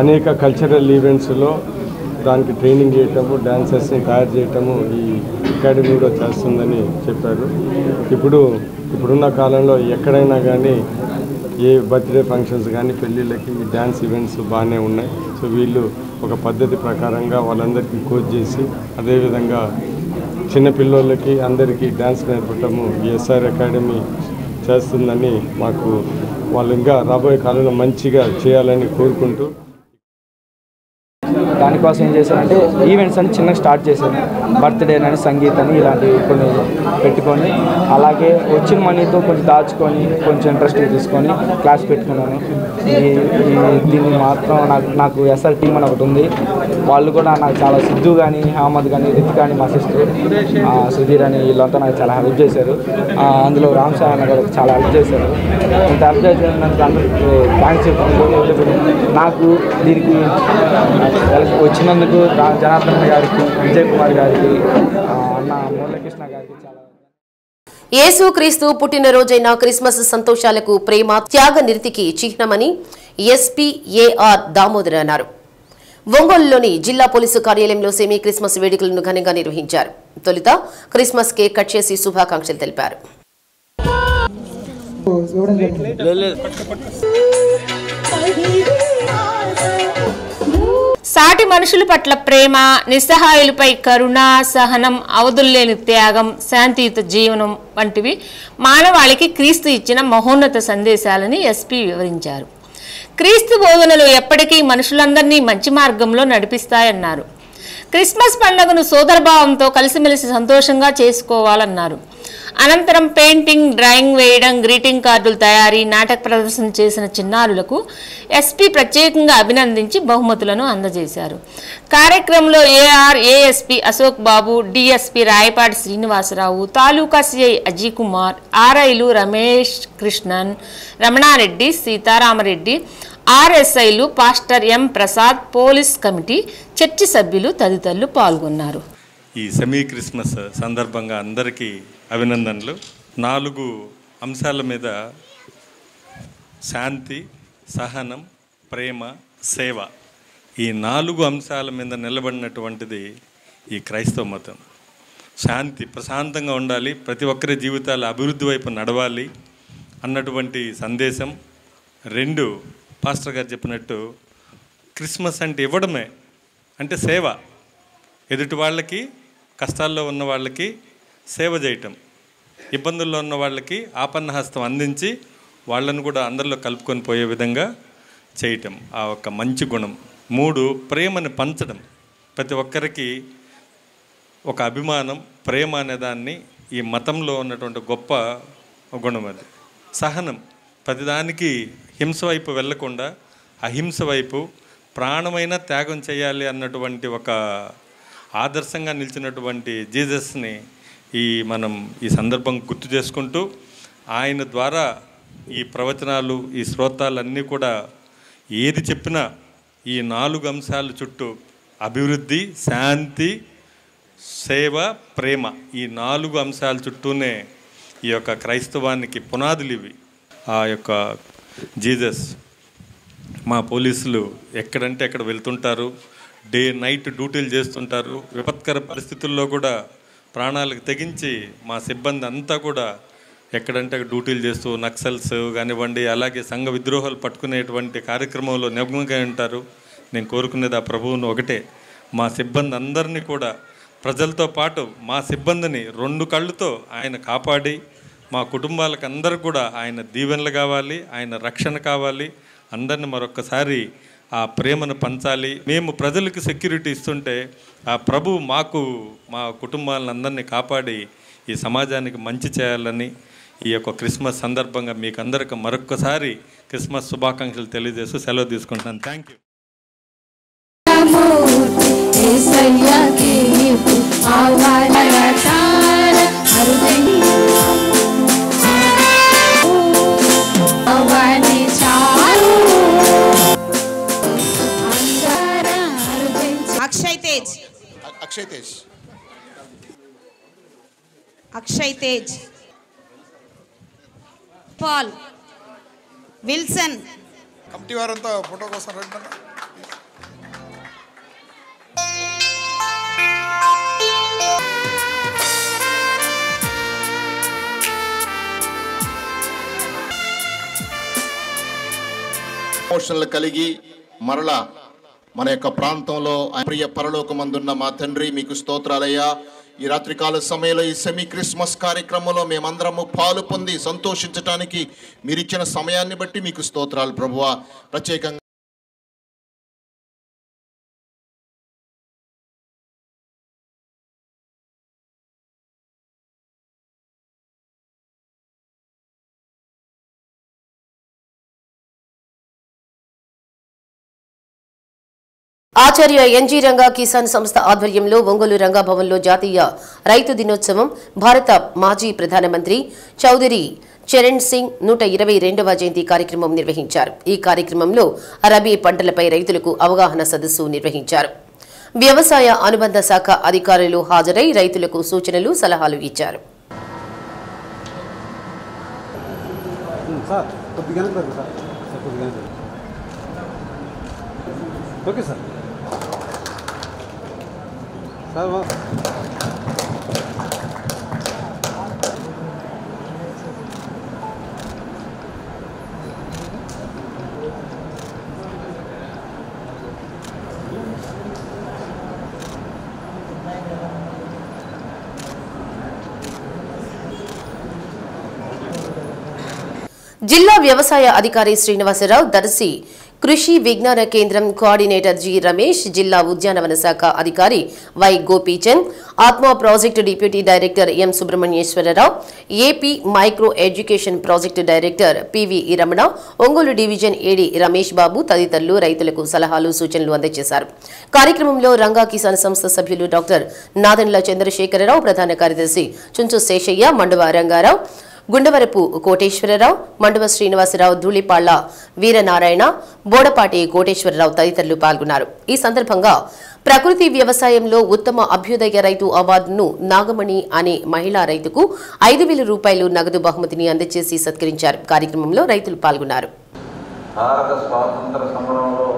అనేక కల్చరల్ ఈవెంట్స్లో దానికి ట్రైనింగ్ చేయటము, డాన్సర్స్ని తయారు చేయటము ఈ అకాడమీ కూడా చేస్తుందని చెప్పారు. ఇప్పుడున్న కాలంలో ఎక్కడైనా కానీ ఏ బర్త్డే ఫంక్షన్స్ కానీ పెళ్ళిళ్ళకి ఈ డ్యాన్స్ ఈవెంట్స్ బాగానే ఉన్నాయి. సో వీళ్ళు ఒక పద్ధతి ప్రకారంగా వాళ్ళందరికీ కోచ్ చేసి అదేవిధంగా చిన్నపిల్లలకి అందరికీ డ్యాన్స్ నేర్పటము ఈ ఎస్ఆర్ అకాడమీ చేస్తుందని మాకు వాళ్ళు ఇంకా రాబోయే కాలంలో మంచిగా చేయాలని కోరుకుంటూ దానికోసం ఏం చేశానంటే ఈవెంట్స్ అని చిన్నగా స్టార్ట్ చేశాను. బర్త్డే అని, సంగీత్ అని ఇలాంటివి కొన్ని పెట్టుకొని అలాగే వచ్చిన మనీతో కొంచెం దాచుకొని కొంచెం ఇంట్రెస్ట్ తీసుకొని క్లాస్ పెట్టుకున్నాను. దీన్ని మాత్రం నాకు ఎస్ఆర్ టీమ్ అని ఒకటి ఉంది. వాళ్ళు కూడా నాకు చాలా సిద్ధు కానీ, అహ్మద్ కానీ, రిత్ కానీ, మా సిస్టర్ సుధీర్ అని వీళ్ళంతా నాకు చాలా హెల్ప్ చేశారు. అందులో రామ్ సాయి అన్న గారు చాలా హెల్ప్ చేశారు. ఇంత హెల్ప్ చేసినందుకు అందరికీ థ్యాంక్స్ చెప్తున్నాను. నాకు దీనికి వచ్చినందుకు జనార్దన్ గారికి, విజయ్ కుమార్ గారికి, అన్న మురళీకృష్ణ గారికి చాలా. యేసుక్రీస్తు పుట్టినరోజైన క్రిస్మస్ సంతోషాలకు ప్రేమ త్యాగ నిరతికి చిహ్నమని ఎస్పీ ఏఆర్ దామోదర్ అన్నారు. ఒంగోలులోని జిల్లా పోలీసు కార్యాలయంలో సెమీ క్రిస్మస్ వేడుకలను ఘనంగా నిర్వహించారు. తొలుత క్రిస్మస్ కేక్ కట్ చేసి శుభాకాంక్షలు తెలిపారు. ఇవ్వడం జరిగింది. సాటి మనుషుల పట్ల ప్రేమ, నిస్సహాయులపై కరుణ, సహనం, అవధుల్లేని త్యాగం, శాంతియుత జీవనం వంటివి మానవాళికి క్రీస్తు ఇచ్చిన మహోన్నత సందేశాలని ఎస్పీ వివరించారు. క్రీస్తు బోధనలు ఎప్పటికీ మనుషులందరినీ మంచి మార్గంలో నడిపిస్తాయన్నారు. క్రిస్మస్ పండుగను సోదరభావంతో కలిసిమెలిసి సంతోషంగా చేసుకోవాలన్నారు. అనంతరం పెయింటింగ్, డ్రాయింగ్ వేయడం, గ్రీటింగ్ కార్డులు తయారీ, నాటక ప్రదర్శన చేసిన చిన్నారులకు ఎస్పీ ప్రత్యేకంగా అభినందించి బహుమతులను అందజేశారు. కార్యక్రమంలో ASP Ashok Babu, DSP Rayapati Srinivasarao, taluka CI Ajay Kumar, ఆర్ఐలు రమేష్ కృష్ణన్, రమణారెడ్డి, సీతారామరెడ్డి, ఆర్ఎస్ఐలు pastor M Prasad, police committee, church సభ్యులు తదితరులు పాల్గొన్నారు. ఈ సెమీ క్రిస్మస్ సందర్భంగా అందరికీ అభినందనలు. 4 అంశాల మీద శాంతి, సహనం, ప్రేమ, సేవ, ఈ 4 అంశాల మీద నిలబడినటువంటిది ఈ క్రైస్తవ మతం. శాంతి, ప్రశాంతంగా ఉండాలి, ప్రతి ఒక్కరి జీవితాలు అభివృద్ధి వైపు నడవాలి అన్నటువంటి సందేశం. 2, పాస్టర్ గారు చెప్పినట్టు క్రిస్మస్ అంటే ఇవ్వడమే, అంటే సేవ. ఎదుటి వాళ్ళకి, కష్టాల్లో ఉన్న వాళ్ళకి సేవ చేయటం, ఇబ్బందుల్లో ఉన్న వాళ్ళకి ఆపన్నహస్తం అందించి వాళ్ళను కూడా అందరిలో కలుపుకొని పోయే విధంగా చేయటం, ఆ ఒక మంచి గుణం. 3, ప్రేమని పంచడం. ప్రతి ఒక్కరికి ఒక అభిమానం, ప్రేమ అనే దాన్ని ఈ మతంలో ఉన్నటువంటి గొప్ప గుణం అది. సహనం, ప్రతిదానికి హింస వైపు వెళ్లకుండా అహింస వైపు ప్రాణమైన త్యాగం చేయాలి అన్నటువంటి ఒక ఆదర్శంగా నిలిచినటువంటి జీసస్ని మనం ఈ సందర్భం గుర్తు చేసుకుంటూ, ఆయన ద్వారా ఈ ప్రవచనాలు, ఈ శ్రోతాలన్నీ కూడా ఏది చెప్పినా ఈ 4 అంశాల చుట్టూ అభివృద్ధి, శాంతి, సేవ, ప్రేమ, ఈ 4 అంశాల చుట్టూనే ఈ యొక్క క్రైస్తవానికి పునాదులు ఇవి. ఆ యొక్క జీసస్, మా పోలీసులు ఎక్కడంటే ఎక్కడ వెళ్తుంటారు, డే నైట్ డ్యూటీలు చేస్తుంటారు. విపత్కర పరిస్థితుల్లో కూడా ప్రాణాలకు తెగించి మా సిబ్బంది అంతా కూడా ఎక్కడంటే డ్యూటీలు చేస్తూ నక్సల్స్ కానివ్వండి, అలాగే సంఘ విద్రోహాలు పట్టుకునేటువంటి కార్యక్రమంలో నిమగ్నంగా ఉంటారు. నేను కోరుకునేది ఆ ప్రభువును ఒకటే, మా సిబ్బంది అందరినీ కూడా, ప్రజలతో పాటు మా సిబ్బందిని 2 కళ్ళుతో ఆయన కాపాడి, మా కుటుంబాలకు అందరూ కూడా ఆయన దీవెనలు కావాలి, ఆయన రక్షణ కావాలి. అందరిని మరొక్కసారి ఆ ప్రేమను పంచాలి. మేము ప్రజలకు సెక్యూరిటీ ఇస్తుంటే ఆ ప్రభు మాకు, మా కుటుంబాలను అందరినీ కాపాడి ఈ సమాజానికి మంచి చేయాలని ఈ యొక్క క్రిస్మస్ సందర్భంగా మీకు అందరికీ మరొక్కసారి క్రిస్మస్ శుభాకాంక్షలు తెలియజేస్తూ సెలవు తీసుకుంటున్నాను. Thank you. Akshay Tej, Paul, Wilson. Committee వారంతా ఫోటో కోసం రండి. ఎమోషన్లు కలిగి మరలా మన యొక్క ప్రాంతంలో ప్రియ పరలోకమందున్న మా తండ్రి, మీకు స్తోత్రాలయ్యా. ఈ రాత్రికాల సమయంలో ఈ సెమీ క్రిస్మస్ కార్యక్రమంలో మేమందరము పాలు పొంది సంతోషించడానికి మీరిచ్చిన సమయాన్ని బట్టి మీకు స్తోత్రాలు ప్రభువా. ప్రత్యేకంగా ఆచార్య ఎన్జీ రంగా కిసాన్ సంస్థ ఆధ్వర్యంలో ఒంగోలు రంగాభవన్లో జాతీయ రైతు దినోత్సవం, భారత మాజీ ప్రధానమంత్రి చౌదరి చరణ్ సింగ్ 122వ జయంతి కార్యక్రమం నిర్వహించారు. ఈ కార్యక్రమంలో రబీ పంటలపై రైతులకు అవగాహన సదస్సు నిర్వహించారు. వ్యవసాయ అనుబంధ శాఖ అధికారులు హాజరై రైతులకు సూచనలు, సలహాలు ఇచ్చారు. జిల్లా వ్యవసాయ అధికారి శ్రీనివాసరావు, దర్శి కృషి విజ్ఞాన కేంద్రం కోఆర్డినేటర్ జి రమేష్, జిల్లా ఉద్యానవన శాఖ అధికారి వై గోపీచంద్, ఆత్మ project deputy director M Subrahmanyeswararao, AP micro education project director PV Ramana, Ongole division AD Ramesh Babu తదితరులు రైతులకు సలహాలు, సూచనలు అందజేశారు. కార్యక్రమంలో రంగా కిసాన్ సంస్థ సభ్యులు డాక్టర్ నాదెండ్ల చంద్రశేఖరరావు, ప్రధాన కార్యదర్శి చుంచు శేషయ్య, మండువ రంగారావు, గుండవరపు కోటేశ్వరరావు, మండువ శ్రీనివాసరావు, ధూళిపాళ్ల వీరనారాయణ, బోడపాటి కోటేశ్వరరావు తదితరులు పాల్గొన్నారు. ఈ సందర్భంగా ప్రకృతి వ్యవసాయంలో ఉత్తమ అభ్యుదయ రైతు అవార్డును నాగమణి అనే మహిళా రైతుకు 5,000 రూపాయలు నగదు బహుమతిని అందజేసి సత్కరించారు. కార్యక్రమంలో రైతులు పాల్గొన్నారు. భారత స్వాతంత్ర సమరంలో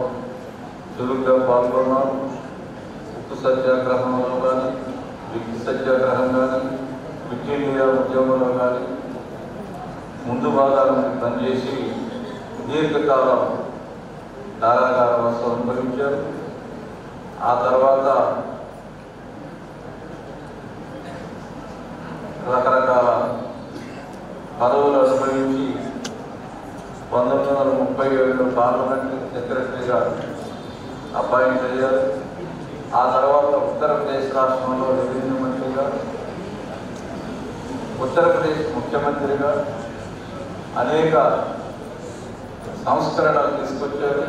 చురుగ్గా పాల్గొన్నారు. ఉప్పు సత్యాగ్రహంలో కానీ, విద్యుత్ సత్యాగ్రహం కానీ, క్విట్ ఇండియా ఉద్యమంలో కానీ ముందు భాగాలను పనిచేసి దీర్ఘకాలం కారాగారవాసం అనుభవించారు. ఆ తర్వాత రకరకాల పదవులు అనుభవించి 1937 పార్లమెంట్ సెక్రటరీగా అపాయింట్ అయ్యారు. ఆ తర్వాత ఉత్తరప్రదేశ్ రాష్ట్రంలో రెవెన్యూ మంత్రిగా, ఉత్తరప్రదేశ్ ముఖ్యమంత్రిగా అనేక సంస్కరణలు తీసుకొచ్చారు.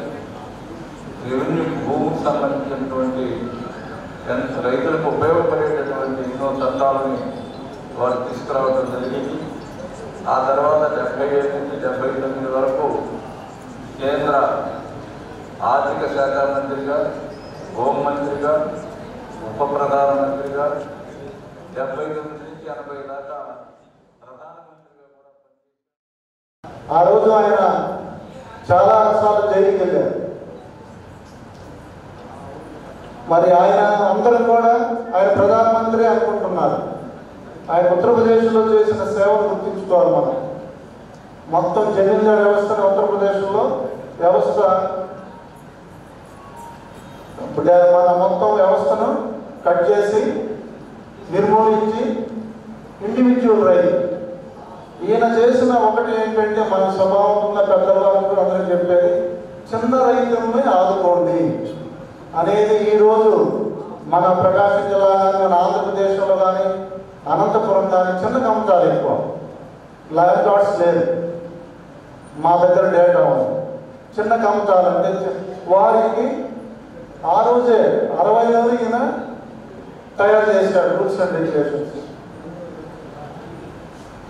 రెవెన్యూ భూమికి సంబంధించినటువంటి రైతులకు ఉపయోగపడేటటువంటి ఎన్నో చట్టాలని వారు తీసుకురావడం జరిగింది. ఆ తర్వాత 77 నుంచి 79 వరకు కేంద్ర ఆర్థిక శాఖ మంత్రిగా, హోంమంత్రిగా, ఉప ప్రధానమంత్రిగా, 79 నుంచి 80 దాకా ప్రధానమంత్రిగా కూడా పనిచేశారు. ఆ రోజు ఆయన చాలా సార్లు జైలుకి వెళ్ళారు. మరి ఆయన అందరం కూడా ఆయన ప్రధానమంత్రి అనుకుంటున్నారు. ఆయన ఉత్తరప్రదేశ్లో చేసిన సేవలు గుర్తించుకోవాలి. మనం మొత్తం జమీందా వ్యవస్థను ఉత్తరప్రదేశ్లో వ్యవస్థ మన మొత్తం వ్యవస్థను కట్ చేసి నిర్మూలించి ఇండివిజువల్ రైతు ఈయన చేసిన ఒకటి ఏంటంటే మన స్వభావం ఉన్న పెద్దవాళ్ళు అందరూ చెప్పేది చిన్న రైతుల్ని ఆదుకోండి అనేది. ఈరోజు మన ప్రకాశం జిల్లా కానీ, మన ఆంధ్రప్రదేశ్లో కానీ, అనంతపురం కానీ చిన్న కమతాలు ఎక్కువ, లైవ్ డాట్స్ లేదు. మా దగ్గర డేటా ఉంది. చిన్న కమతాలు అంటే వారికి ఆ రోజే 60 ఈయన తయారు చేశాడు రూల్స్ అండ్ రెగ్యులేషన్స్.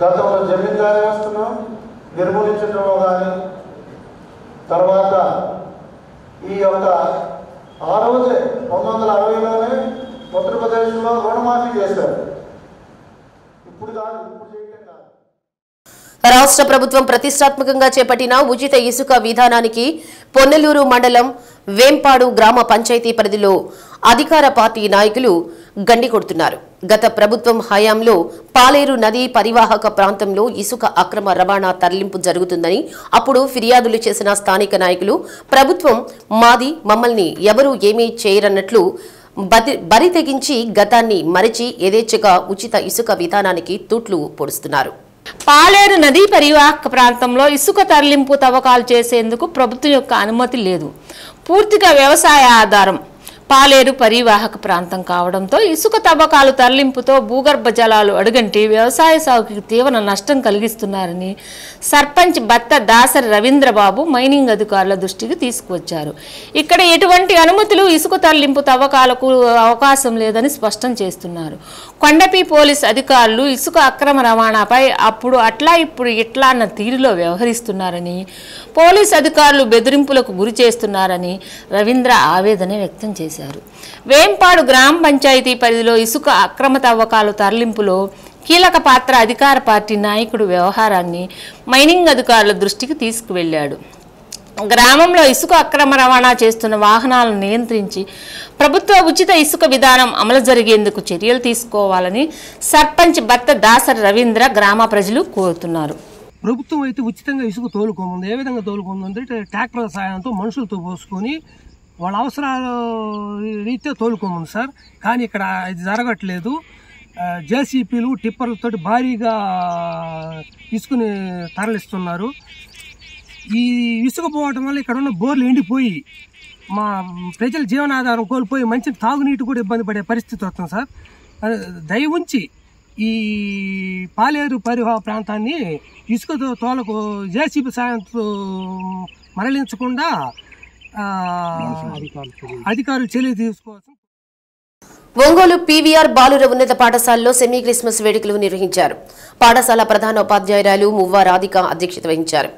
గతంలో జమీందారీ వ్యవస్థను నిర్మూలించడంలో కానీ, తర్వాత ఈ యొక్క ఆ రోజే 1960లోనే ఉత్తరప్రదేశ్లో రుణమాఫీ చేశారు. ఇప్పుడు కాదు, ఇప్పుడు చేయటం కాదు. రాష్ట్ర ప్రభుత్వం ప్రతిష్టాత్మకంగా చేపట్టిన ఉచిత ఇసుక విధానానికి పొన్నెలూరు మండలం వేంపాడు గ్రామ పంచాయతీ పరిధిలో అధికార పార్టీ నాయకులు గండి కొడుతున్నారు. గత ప్రభుత్వం హయాంలో పాలేరు నదీ పరివాహక ప్రాంతంలో ఇసుక అక్రమ రవాణా తరలింపు జరుగుతుందని అప్పుడు ఫిర్యాదులు చేసిన స్థానిక నాయకులు ప్రభుత్వం మాది, మమ్మల్ని ఎవరూ ఏమీ చేయరన్నట్లు బరి తెగించి గతాన్ని మరిచి యథేచ్ఛగా ఉచిత ఇసుక విధానానికి తూట్లు పొడుస్తున్నారు. పాలేరు నదీ పరివాహక ప్రాంతంలో ఇసుక తరలింపు తవ్వకాలు చేసేందుకు ప్రభుత్వం యొక్క అనుమతి లేదు. పూర్తిగా వ్యవసాయ ఆధారం పాలేరు పరివాహక ప్రాంతం కావడంతో ఇసుక తవ్వకాలు తరలింపుతో భూగర్భ జలాలు అడుగంటి వ్యవసాయ సాగుకి తీవ్ర నష్టం కలిగిస్తున్నారని సర్పంచ్ బత్త దాసరి రవీంద్రబాబు మైనింగ్ అధికారుల దృష్టికి తీసుకువచ్చారు. ఇక్కడ ఎటువంటి అనుమతులు ఇసుక తరలింపు తవ్వకాలకు అవకాశం లేదని స్పష్టం చేస్తున్నారు. కొండపి పోలీస్ అధికారులు ఇసుక అక్రమ రవాణాపై అప్పుడు అట్లా ఇప్పుడు ఇట్లా అన్న తీరులో వ్యవహరిస్తున్నారని, పోలీస్ అధికారులు బెదిరింపులకు గురి చేస్తున్నారని రవీంద్ర ఆవేదన వ్యక్తం చేశారు. వేంపాడు గ్రామ పంచాయతీ పరిధిలో ఇసుక అక్రమ తవ్వకాలు తరలింపులో కీలక పాత్ర అధికార పార్టీ నాయకుడు వ్యవహారాన్ని మైనింగ్ అధికారుల దృష్టికి తీసుకువెళ్లాడు. గ్రామంలో ఇసుక అక్రమ రవాణా చేస్తున్న వాహనాలను నియంత్రించి ప్రభుత్వ ఉచిత ఇసుక విధానం అమలు జరిగేందుకు చర్యలు తీసుకోవాలని సర్పంచ్ బత్త దాసరి రవీంద్ర గ్రామ ప్రజలు కోరుతున్నారు. ప్రభుత్వం అయితే ఉచితంగా ఇసుక తోలుకోముంది. ఏ విధంగా తోలుకుందంటే ట్రాక్టర్ల సాయంతో మనుషులతో పోసుకొని వాళ్ళ అవసరాలు రీత్యా తోలుకోముంది సార్. కానీ ఇక్కడ ఇది జరగట్లేదు. జేసీపీలు టిప్పర్లతో భారీగా ఇసుకని తరలిస్తున్నారు. ఈ ఇసుక పోవటం వల్ల ఇక్కడ ఉన్న బోర్లు ఎండిపోయి మా ప్రజల జీవనాధారం కోల్పోయి మంచి తాగునీటి కూడా ఇబ్బంది పడే పరిస్థితి వస్తుంది సార్. దయ ఉంచి ఈ పాలేరు పరివాహ ప్రాంతాన్ని ఇసుకతో తోలకు జేసీబీ సాయంతో మరలించకుండా అధికారులు చర్య తీసుకోవాల్సి. ఒంగోలు పీవీఆర్ బాలుర ఉన్నత పాఠశాలలో సెమీ క్రిస్మస్ వేడుకలు నిర్వహించారు. పాఠశాల ప్రధాన ఉపాధ్యాయురాలు మువ్వ రాధిక అధ్యక్షత వహించారు.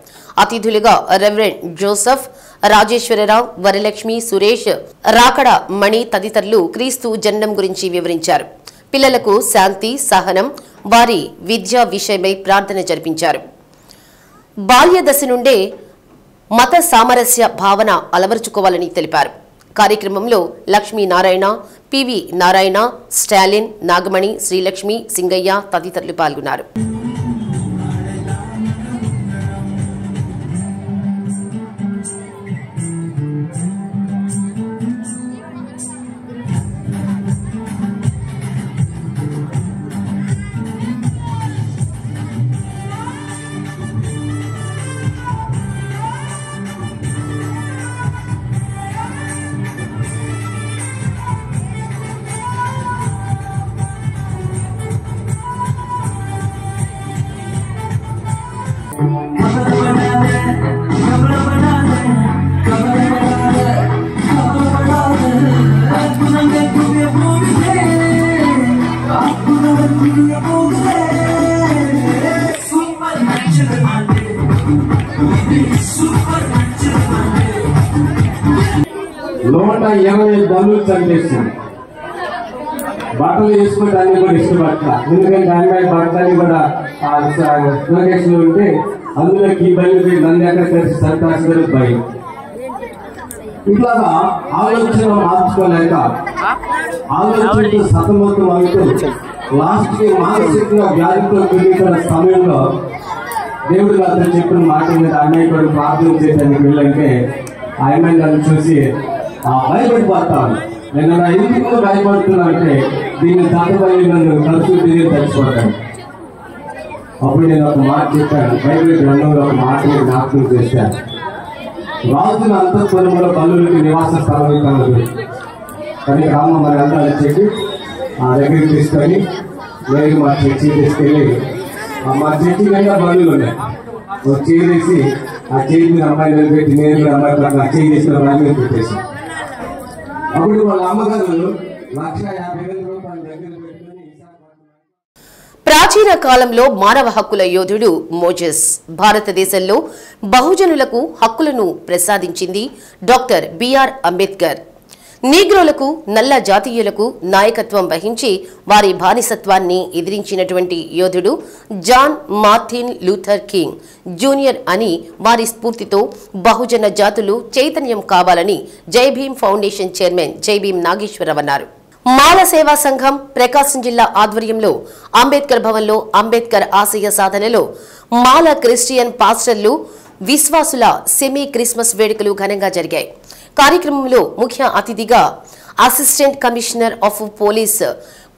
అతిథులుగా రెవరెండ్ జోసెఫ్, రాజేశ్వరరావు, వరలక్ష్మి, సురేష్, రాకడ మణి తదితరులు క్రీస్తు జననం గురించి వివరించారు. పిల్లలకు శాంతి, సహనం, వారి విద్యా విషయమై ప్రార్థన జరిపించారు. బాల్య దశ నుండే మత సామరస్య భావన అలవరుచుకోవాలని తెలిపారు. కార్యక్రమంలో లక్ష్మీనారాయణ, పివి నారాయణ, స్టాలిన్, నాగమణి, శ్రీలక్ష్మి, సింగయ్య తదితరులు పాల్గొన్నారు. బల్లులు చంపేసింది. బట్టలు వేసుకోవడానికి కూడా ఇష్టపడతా, ఎందుకంటే దానిపై బట్టలు కూడా లొకేషన్ ఉంటే అందులో ఈ బయలు నన్ను ఎక్కడ కలిసి చంపేస్తారు భయం. ఇట్లాగా ఆలోచన మార్చుకోలేక ఆలోచనతో సతమతం అవుతూ లాస్ట్ కి మానసికంగా వ్యాధితో పెరిగిన సమయంలో దేవుడు అతను చెప్పిన మాట మీద అమ్మాయి కూడా ప్రార్థన చేయడానికి వెళ్ళంటే ఆ అమ్మాయి నన్ను చూసి భయపడిపోతాను. నేను నా ఎందుకు భయపడుతున్నానంటే దీన్ని దాటబడి నన్ను తరచూ తిరిగి తెచ్చిపోతాను. అప్పుడు నేను ఒక మాట చెప్పాను, బైబిల్ గ్రంథంలో ఒక మాట జ్ఞాపకం చేశాను. రాజుల అంతఃపురంలో బల్లులకి నివాస స్థలం కలదు. కానీ రామ మన అందాలు చెప్పి ఆ దగ్గరికి తీసుకొని నేను మా చర్చి తీసుకెళ్ళి మా చర్చి కన్నా బల్లులు ఉన్నాయి. ఒక చేసి ఆ చేతి మీద అమ్మాయి నిలబెట్టి నేను అమ్మాయి ఆ చేయి తీసుకుని రాయి మీద పెట్టేసాను. అప్పుడు వాళ్ళ అమ్మగారు 1,50,000 రూపాయలు దగ్గర పెట్టుకుని ప్రాచీన కాలంలో మానవ హక్కుల యోధుడు మోజెస్ భారతదేశంలో బహుజనులకు హక్కులను ప్రసాదించింది డాక్టర్ బిఆర్ అంబేద్కర్. నీగ్రోలకు, నల్ల జాతీయులకు నాయకత్వం వహించి వారి బానిసత్వాన్ని ఎదిరించినటువంటి యోధుడు John Martin Luther King junior అని వారి స్ఫూర్తితో బహుజన జాతులు చైతన్యం కావాలని జై భీమ్ ఫౌండేషన్ చైర్మన్ జై భీమ్ నాగేశ్వరరావు అన్నారు. మాల సేవా సంఘం ప్రకాశం జిల్లా ఆధ్వర్యంలో అంబేద్కర్ భవన్లో అంబేద్కర్ ఆశయ సాధనలో మాల క్రిస్టియన్ పాస్టర్లు, విశ్వాసుల సెమీ క్రిస్మస్ వేడుకలు ఘనంగా జరిగాయి. కార్యక్రమంలో ముఖ్య అతిథిగా assistant commissioner of police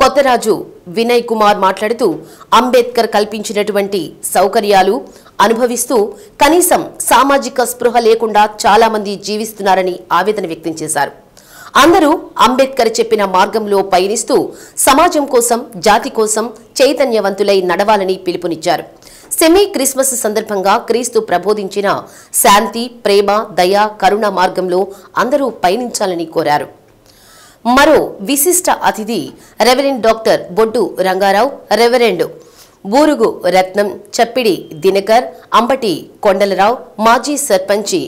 Kottaraju Vinay Kumar మాట్లాడుతూ అంబేద్కర్ కల్పించినటువంటి సౌకర్యాలు అనుభవిస్తూ కనీసం సామాజిక స్పృహ లేకుండా చాలా మంది జీవిస్తున్నారని ఆవేదన వ్యక్తం చేశారు. అందరూ అంబేద్కర్ చెప్పిన మార్గంలో పయనిస్తూ సమాజం కోసం, జాతి కోసం చైతన్యవంతులై నడవాలని పిలుపునిచ్చారు. సెమీ క్రిస్మస్ సందర్భంగా క్రీస్తు ప్రబోధించిన శాంతి, ప్రేమ, దయ, కరుణ మార్గంలో అందరూ పయనించాలని కోరారు. మరో విశిష్ట అతిథి రెవరెండ్ డాక్టర్ బొడ్డు రంగారావు, రెవరెండ్ బూరుగు రత్నం, చప్పిడి దినకర్, అంబటి కొండలరావు, మాజీ సర్పంచి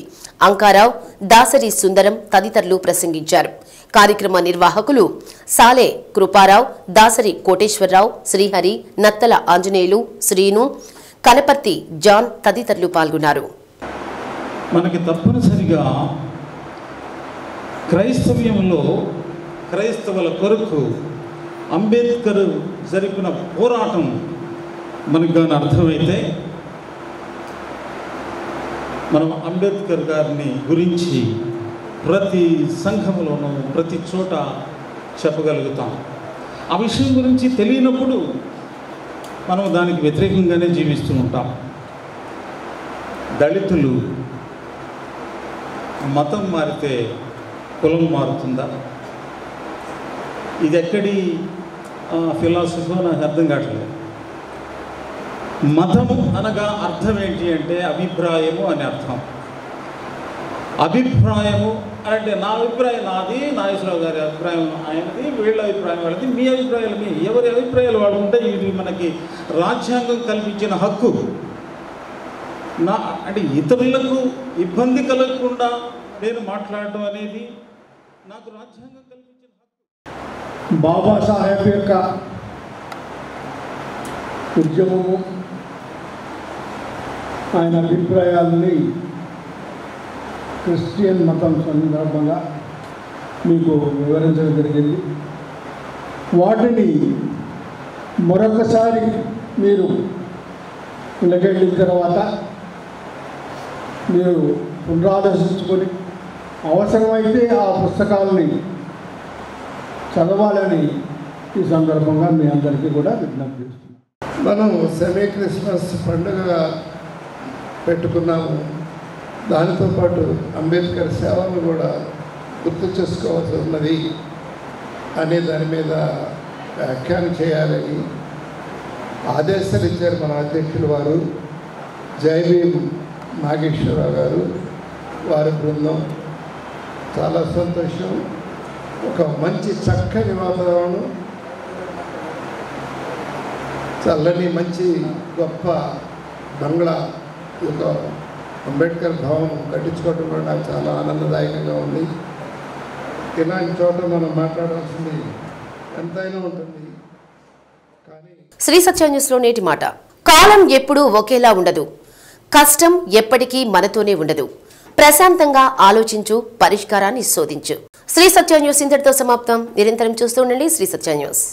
అంకారావు, దాసరి సుందరం తదితరులు ప్రసంగించారు. కార్యక్రమ నిర్వాహకులు సాలే కృపారావు, దాసరి కోటేశ్వరరావు, శ్రీహరి, నత్తల ఆంజనేయులు, శ్రీను, కనపర్తి జాన్ తదితరులు పాల్గొన్నారు. మనకి తప్పనిసరిగా క్రైస్తవ్యంలో క్రైస్తవుల కొరకు అంబేద్కర్ జరిపిన పోరాటం మనకు కానీ అర్థమైతే మనం అంబేద్కర్ గారిని గురించి ప్రతి సంఘంలోనూ ప్రతి చోట చెప్పగలుగుతాం. ఆ విషయం గురించి తెలియనప్పుడు మనం దానికి వ్యతిరేకంగానే జీవిస్తూ ఉంటాం. దళితులు మతం మారితే కులం మారుతుందా? ఇది ఎక్కడి ఫిలాసఫీ నాకు అర్థం కావట్లేదు. మతము అనగా అర్థం ఏంటి అంటే అభిప్రాయము అని అర్థం. అభిప్రాయము అంటే నా అభిప్రాయం నాది, నాగేశ్వరరావు గారి అభిప్రాయం ఆయనది, వీళ్ళ అభిప్రాయం వాళ్ళది, మీ అభిప్రాయాలు మీ, ఎవరి అభిప్రాయాలు వాళ్ళు ఉంటే ఇది మనకి రాజ్యాంగం కల్పించిన హక్కు. అంటే ఇతరులకు ఇబ్బంది కలగకుండా నేను మాట్లాడటం అనేది నాకు రాజ్యాంగం కల్పించిన హక్కు. బాబాసాహెబ్ యొక్క ఉద్యమము, ఆయన అభిప్రాయాలని క్రిస్టియన్ మతం సందర్భంగా మీకు వివరించడం జరిగింది. వాటిని మరొకసారి మీరు ఇళ్ళకెళ్ళిన తర్వాత మీరు పునరాలోచించుకొని అవసరమైతే ఆ పుస్తకాలని చదవాలని ఈ సందర్భంగా మీ అందరికీ కూడా విజ్ఞప్తి చేస్తున్నాం. మనం సెమీ క్రిస్మస్ పండుగ పెట్టుకున్నాము. దానితో పాటు అంబేద్కర్ సేవలను కూడా గుర్తు చేసుకోవాల్సి ఉన్నది అనే దాని మీద వ్యాఖ్యానం చేయాలని ఆదేశాలు ఇచ్చారు మన అధ్యక్షులు వారు. జైభీం నాగేశ్వరరావు గారు, వారి బృందం. చాలా సంతోషం. ఒక మంచి చక్కని వాతావరణం, చల్లని మంచి గొప్ప బంగ్లా, ఒక అంబేద్కర్ భవనం కట్టించుకోవడం కూడా నాకు చాలా ఆనందదాయకంగా ఉంది. ఇలాంటి చోట మనం మాట్లాడాల్సింది ఎంతైనా ఉంటుంది. శ్రీ సత్య న్యూస్లో నేటి మాట. కాలం ఎప్పుడూ ఒకేలా ఉండదు. కష్టం ఎప్పటికీ మనతోనే ఉండదు. ప్రశాంతంగా ఆలోచించు, పరిష్కారాన్ని శోధించు. శ్రీ సత్య న్యూస్ ఇంతటితో సమాప్తం. నిరంతరం చూస్తూ ఉండండి శ్రీ సత్య న్యూస్.